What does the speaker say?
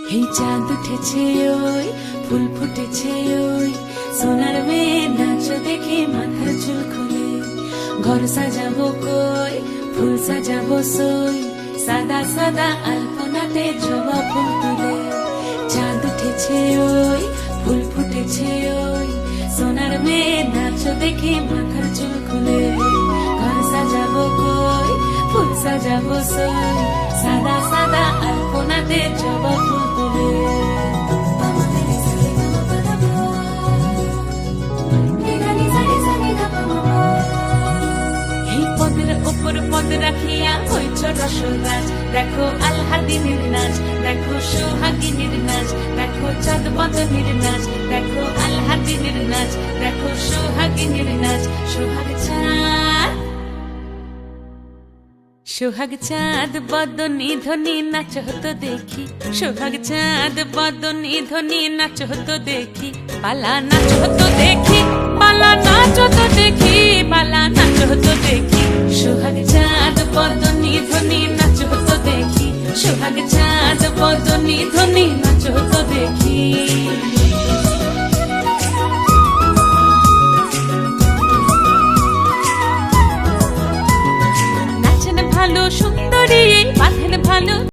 এই চাঁদ উঠেছে ওই ফুল ফুটেছে ওই সোনার মেয়ে নাচ দেখে মাথার চুল খুলে ঘর সাজাবো কই ফুল সাজাবো সই সাদা সাদা আলপনাতে জবা ফুল তুলে চাঁদ উঠেছে ওই ফুল ফুটেছে ওই সোনার মেয়ে নাচ দেখে মাথার চুল খুলে ঘর সাজাবো কই ফুল সাজাবো সই সাদা সাদা আলপনাতে জবা ফুল তুলে উপর পদ রাখিয়া হইছ রসরাজ দেখো আলহাদিনীর নাচ দেখো সোহাগিনীর নাচ দেখো চাঁদ বদনীর নাচ দেখো আলহাদিনীর নাচ দেখো সোহাগিনীর নাচ সোহাগ চাঁদ বদনী ধ্বনি নাচ হতো দেখি সোহাগ চাঁদ বদনী ধ্বনি নাচ হতো দেখি পালা নাচ হতো দেখি পালা নাচ হতো দেখি পালা নাচ হতো দেখি সোহাগ চাঁদ বদনী ধ্বনি নাচ হতো দেখি সোহাগ চাঁদ বদনী ধ্বনি নাচ হতো দেখি নাচেন ভালো সুন্দরী বাঁধেন ভালো